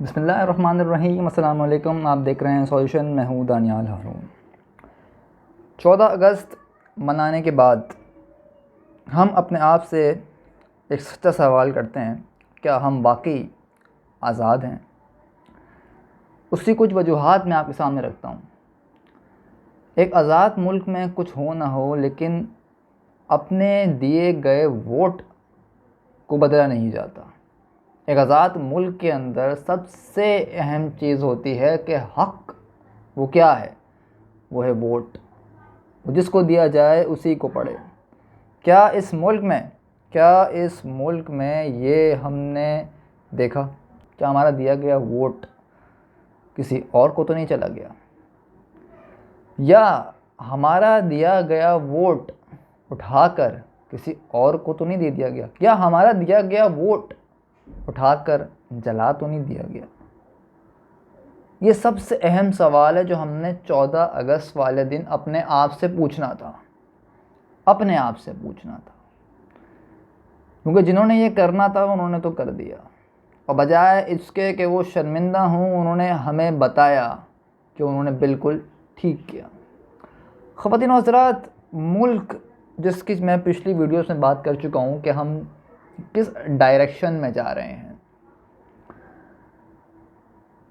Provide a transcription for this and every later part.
बिस्मिल्लाहिर्रहमानिर्रहीम। अस्सलाम वालेकुम। आप देख रहे हैं सॉल्यूशन। मैं हूँ दानियाल हारून। 14 अगस्त मनाने के बाद हम अपने आप से एक सच्चा सवाल करते हैं, क्या हम वाकई आज़ाद हैं? उसकी कुछ वजूहात मैं आपके सामने रखता हूँ। एक आज़ाद मुल्क में कुछ हो ना हो, लेकिन अपने दिए गए वोट को बदला नहीं जाता। एक आज़ाद मुल्क के अंदर सबसे अहम चीज़ होती है कि हक़ वो क्या है? वो है वोट। जिसको दिया जाए उसी को पड़े। क्या इस मुल्क में ये हमने देखा? क्या हमारा दिया गया वोट किसी और को तो नहीं चला गया? या हमारा दिया गया वोट उठाकर किसी और को तो नहीं दे दिया गया? क्या हमारा दिया गया वोट उठाकर जला तो नहीं दिया गया? ये सबसे अहम सवाल है जो हमने 14 अगस्त वाले दिन अपने आप से पूछना था। क्योंकि जिन्होंने ये करना था उन्होंने तो कर दिया, और बजाय इसके कि वो शर्मिंदा हों, उन्होंने हमें बताया कि उन्होंने बिल्कुल ठीक किया। ख़वातीन और हज़रात, मुल्क जिसकी मैं पिछली वीडियोस में बात कर चुका हूँ कि हम किस डायरेक्शन में जा रहे हैं,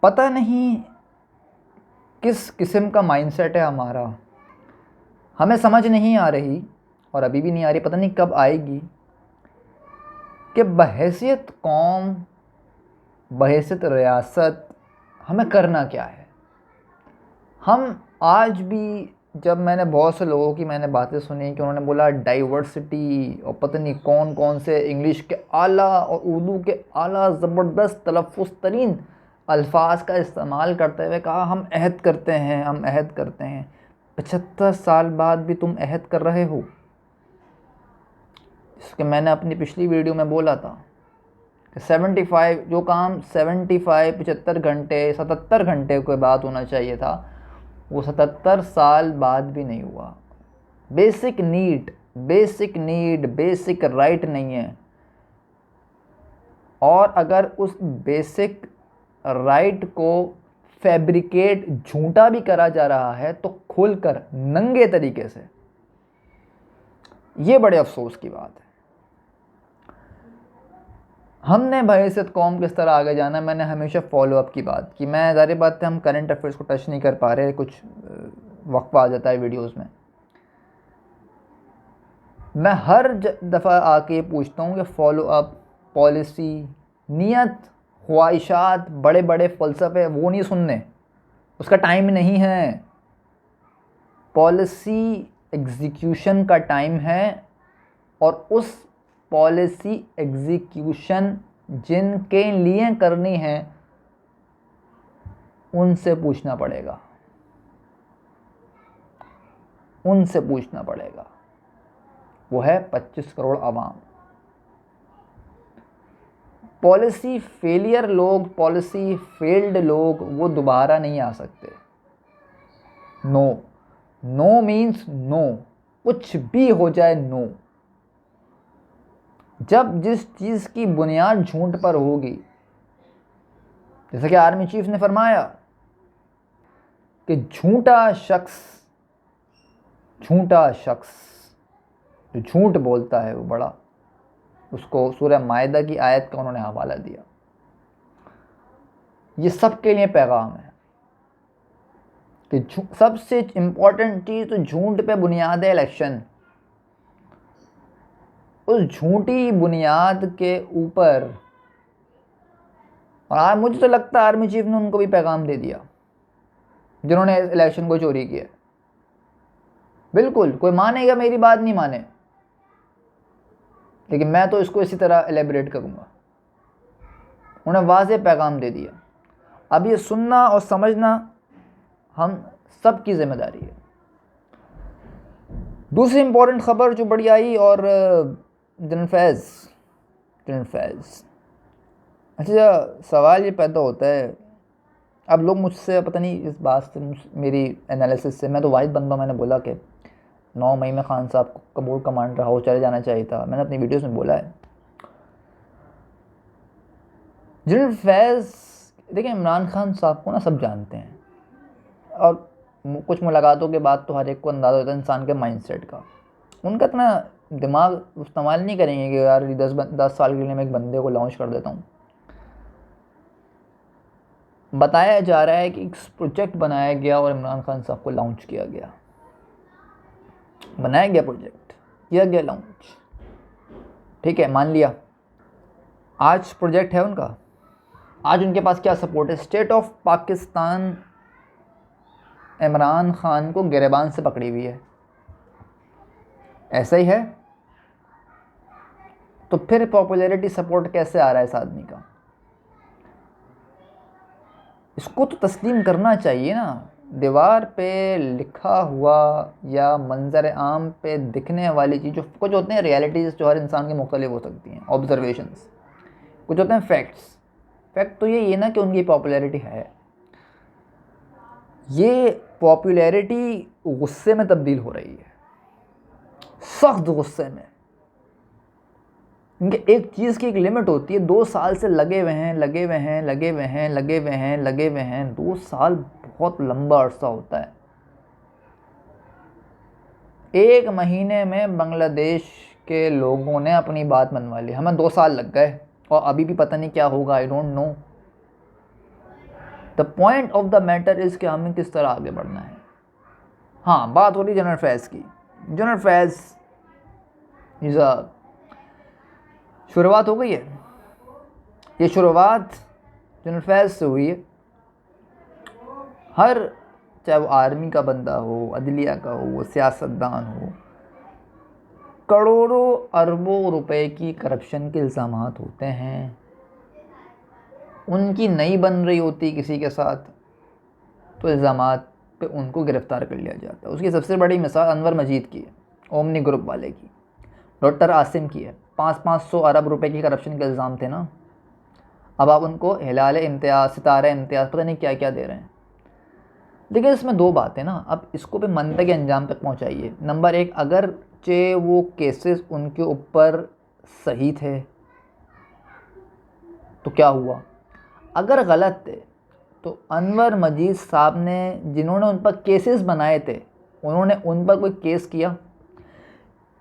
पता नहीं किस किस्म का माइंडसेट है हमारा। हमें समझ नहीं आ रही, और अभी भी नहीं आ रही, पता नहीं कब आएगी, कि बहैसियत कौम, बहैसियत रियासत हमें करना क्या है। हम आज भी, जब मैंने बहुत से लोगों की बातें सुनी कि उन्होंने बोला डाइवर्सिटी और पता नहीं कौन कौन से इंग्लिश के आला और उर्दू के आला ज़बरदस्त तलफ़्फ़ुज़ तरीन अल्फाज का इस्तेमाल करते हुए कहा हम अहद करते हैं। 75 साल बाद भी तुम अहद कर रहे हो। इसके मैंने अपनी पिछली वीडियो में बोला था कि 75 जो काम 75 घंटे 77 घंटे के बाद होना चाहिए था, वो 77 साल बाद भी नहीं हुआ। बेसिक नीड, बेसिक राइट नहीं है। और अगर उस बेसिक राइट को फैब्रिकेट, झूठा भी करा जा रहा है तो खुलकर नंगे तरीके से, ये बड़े अफसोस की बात है। हमने बहैसियत कौम किस तरह आगे जाना है, मैंने हमेशा फॉलो अप की बात की। मैं ज़ाहिर बात है हम करंट अफेयर्स को टच नहीं कर पा रहे, कुछ वक्फा आ जाता है वीडियोस में। मैं हर दफ़ा आके पूछता हूँ कि फॉलो अप, पॉलिसी, नियत, ख्वाहिशात, बड़े बड़े फ़लसफ़े वो नहीं सुनने, उसका टाइम नहीं है। पॉलिसी एग्जीक्यूशन का टाइम है, और उस पॉलिसी एग्जीक्यूशन जिनके लिए करनी है उनसे पूछना पड़ेगा। वो है 25 करोड़ आवाम। पॉलिसी फेलियर लोग, पॉलिसी फेल्ड लोग, वो दोबारा नहीं आ सकते। नो मीन्स नो, कुछ भी हो जाए नो। जब जिस चीज़ की बुनियाद झूठ पर होगी, जैसे कि आर्मी चीफ ने फरमाया कि झूठा शख्स जो झूठ बोलता है वो बड़ा, उसको सूरह मायदा की आयत का उन्होंने हवाला दिया। ये सबके लिए पैगाम है कि सबसे इम्पोर्टेंट चीज़ तो झूठ पे बुनियाद है इलेक्शन। उस झूठी बुनियाद के ऊपर, और मुझे तो लगता है आर्मी चीफ ने उनको भी पैगाम दे दिया जिन्होंने इलेक्शन को चोरी किया। बिल्कुल, कोई मानेगा मेरी बात नहीं माने, लेकिन मैं तो इसको इसी तरह एलेबरेट करूँगा। उन्हें वाज़ेह पैगाम दे दिया। अब ये सुनना और समझना हम सब की जिम्मेदारी है। दूसरी इम्पोर्टेंट ख़बर जो बड़ी आई, और जनरल फैज़, अच्छा सवाल ये पैदा होता है, अब लोग मुझसे पता नहीं इस बात से, मेरी एनालिसिस से, मैं तो वाहिद बंदा, मैंने बोला कि 9 मई में खान साहब को कबूल कमांडर हाउस चले जाना चाहिए था। मैंने अपनी वीडियोस में बोला है। जनरल फैज़ देखिए इमरान खान साहब को ना सब जानते हैं, और कुछ मुलाकातों के बाद तो हर एक को अंदाज़ा होता है इंसान के माइंडसेट का। उनका इतना दिमाग इस्तेमाल नहीं करेंगे कि यार 10 साल के लिए मैं एक बंदे को लॉन्च कर देता हूँ। बताया जा रहा है कि एक प्रोजेक्ट बनाया गया और इमरान खान साहब को लॉन्च किया गया, बनाया गया प्रोजेक्ट, किया गया लॉन्च, ठीक है, मान लिया। आज प्रोजेक्ट है उनका, आज उनके पास क्या सपोर्ट है? स्टेट ऑफ पाकिस्तान इमरान खान को गिरबान से पकड़ी हुई है, ऐसा ही है। तो फिर पॉपुलैरिटी सपोर्ट कैसे आ रहा है इस आदमी का? इसको तो तस्लीम करना चाहिए ना। दीवार पे लिखा हुआ या मंजर आम पे दिखने वाली चीज़, जो कुछ होते हैं रियलिटीज़ जो हर इंसान के मुख्तलिफ हो सकती हैं, ऑब्जर्वेशंस, कुछ होते हैं फैक्ट्स। फैक्ट तो ये ना कि उनकी पॉपुलैरिटी है, ये पॉपुलैरिटी गुस्से में तब्दील हो रही है, सख्त गुस्से में। इनके एक चीज़ की एक लिमिट होती है। 2 साल से लगे हुए हैं, 2 साल बहुत लंबा अरसा होता है। 1 महीने में बांग्लादेश के लोगों ने अपनी बात मनवा ली, हमें 2 साल लग गए और अभी भी पता नहीं क्या होगा, I don't know. The point of the matter is कि हमें किस तरह आगे बढ़ना है। हाँ, बात हो रही जनरल फैज़ की। जनरल फैज़ शुरुआत हो गई है, ये शुरुआत जनरल फैज़ से हुई है। हर, चाहे वो आर्मी का बंदा हो, अदलिया का हो, वो सियासतदान हो, करोड़ों अरबों रुपए की करप्शन के इल्ज़ामात होते हैं, उनकी नहीं बन रही होती किसी के साथ, तो इल्ज़ामात पे उनको गिरफ़्तार कर लिया जाता है। उसकी सबसे बड़ी मिसाल अनवर मजीद की है, ओमनी ग्रुप वाले की, डॉक्टर आसिम की है। 500 अरब रुपए की करप्शन के इल्ज़ाम थे ना, अब आप उनको हिलाल इम्तियाज़, सितारा इम्तियाज़, पता नहीं क्या क्या दे रहे हैं। देखिए इसमें 2 बातें ना, अब इसको भी मंतक़ी अंजाम तक पहुंचाइए। नंबर 1, अगर चे वो केसेस उनके ऊपर सही थे तो क्या हुआ? अगर गलत थे तो अनवर मजीद साहब ने, जिन्होंने उन पर केसेस बनाए थे, उन्होंने उन पर कोई केस किया?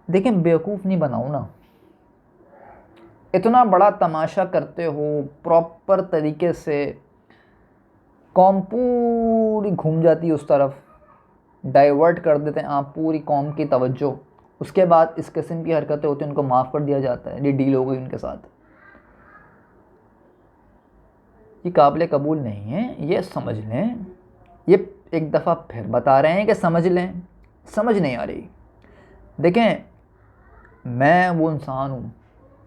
देखिए बेवकूफ़ नहीं बनाओ ना, इतना बड़ा तमाशा करते हो, प्रॉपर तरीके से कौम पूरी घूम जाती है उस तरफ, डाइवर्ट कर देते हैं आप पूरी कौम की तवज्जो। उसके बाद इस किस्म की हरकतें होती हैं, उनको माफ़ कर दिया जाता है, ये डील हो गई उनके साथ। ये काबिल कबूल नहीं है, ये समझ लें। ये एक दफ़ा फिर बता रहे हैं कि समझ लें, समझ नहीं आ रही। देखें, मैं वो इंसान हूँ,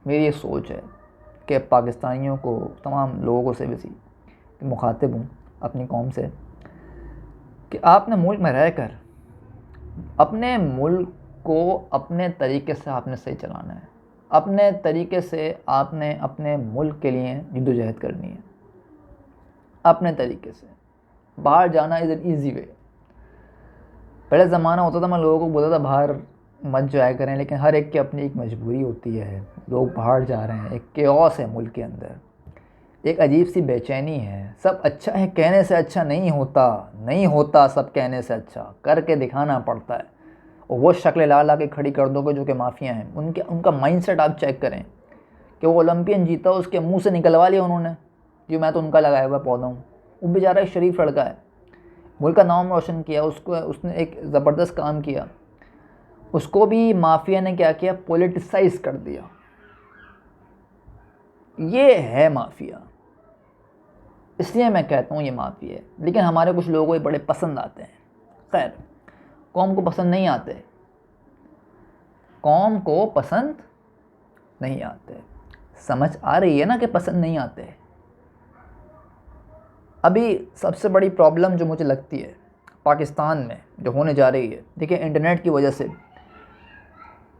मेरी ये सोच है कि पाकिस्तानियों को, तमाम लोगों से भी मुखातिब हूँ अपनी कौम से, कि आपने मुल्क में रहकर अपने मुल्क को अपने तरीके से आपने सही चलाना है, अपने तरीके से आपने अपने मुल्क के लिए जद्दोजहद करनी है, अपने तरीके से। बाहर जाना इज़ एन ईज़ी वे। पहले ज़माना होता था, मैं लोगों को बोलता था बाहर मत जाया करें, लेकिन हर एक की अपनी एक मजबूरी होती है। लोग बाहर जा रहे हैं, एक केओस है मुल्क के अंदर, एक अजीब सी बेचैनी है। सब अच्छा है कहने से अच्छा नहीं होता, नहीं होता सब कहने से अच्छा, करके दिखाना पड़ता है। और वो शक्ल ला के खड़ी कर दोगे जो कि माफिया हैं, उनका माइंडसेट आप चेक करें कि वो ओलंपियन जीता, उसके मुंह से निकलवा लिया उन्होंने जो मैं तो उनका लगाया हुआ पौधा हूँ। वो बेचारा एक शरीफ लड़का है, मुल्क का नाम रोशन किया, उसने एक ज़बरदस्त काम किया, उसको भी माफिया ने क्या किया, पॉलिटिसाइज कर दिया। ये है माफिया, इसलिए मैं कहता हूँ ये माफिया है। लेकिन हमारे कुछ लोगों को ये बड़े पसंद आते हैं। खैर, कौम को पसंद नहीं आते, कौम को पसंद नहीं आते। समझ आ रही है ना कि पसंद नहीं आते। अभी सबसे बड़ी प्रॉब्लम जो मुझे लगती है पाकिस्तान में जो होने जा रही है, देखिए इंटरनेट की वजह से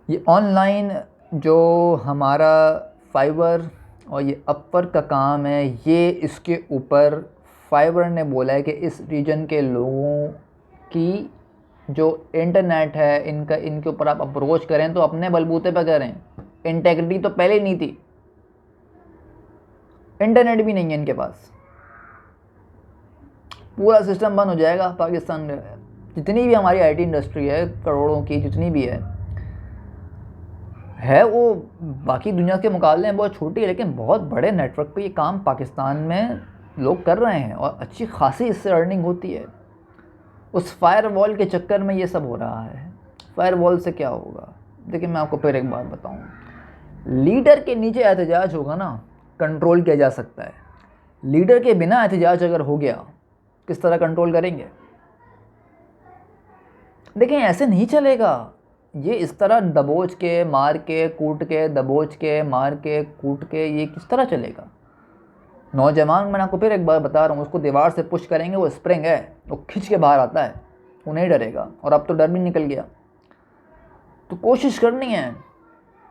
ये ऑनलाइन जो हमारा फाइबर और ये अपवर का काम है, ये इसके ऊपर फाइबर ने बोला है कि इस रीजन के लोगों की जो इंटरनेट है, इनके ऊपर आप अप्रोच करें तो अपने बलबूते पर करें। इंटेग्रिटी तो पहले ही नहीं थी, इंटरनेट भी नहीं है इनके पास, पूरा सिस्टम बंद हो जाएगा पाकिस्तान में। जितनी भी हमारी आईटी इंडस्ट्री है करोड़ों की, जितनी भी है वो बाकी दुनिया के मुकाबले में बहुत छोटी है, लेकिन बहुत बड़े नेटवर्क पे ये काम पाकिस्तान में लोग कर रहे हैं और अच्छी खासी इससे अर्निंग होती है। उस फायरवॉल के चक्कर में ये सब हो रहा है। फायरवॉल से क्या होगा? देखिए मैं आपको फिर एक बात बताऊं, लीडर के नीचे एहतजाज होगा ना, कंट्रोल किया जा सकता है। लीडर के बिना एहतजाज अगर हो गया, किस तरह कंट्रोल करेंगे? देखिए ऐसे नहीं चलेगा। ये इस तरह दबोच के मार के कूट के, दबोच के मार के कूट के, ये किस तरह चलेगा? नौजवान, मैंने आपको फिर एक बार बता रहा हूँ, उसको दीवार से पुश करेंगे, वो स्प्रिंग है, वो खींच के बाहर आता है, वो नहीं डरेगा। और अब तो डर भी निकल गया। तो कोशिश करनी है,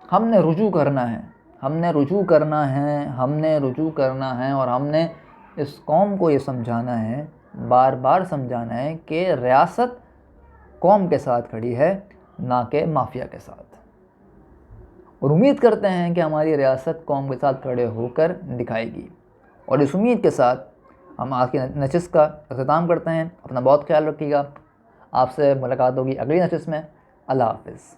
हमने रुजू करना है, हमने रुजू करना है, हमने रुजू करना है। और हमने इस कौम को ये समझाना है, बार बार समझाना है कि रियासत कौम के साथ खड़ी है, ना कि माफिया के साथ। और उम्मीद करते हैं कि हमारी रियासत कौम के साथ खड़े होकर दिखाएगी। और इस उम्मीद के साथ हम आज की नशिस्त का अख्ताम करते हैं। अपना बहुत ख्याल रखिएगा। आपसे मुलाकात होगी अगली नशिस्त में। अल्लाह हाफ़िज़।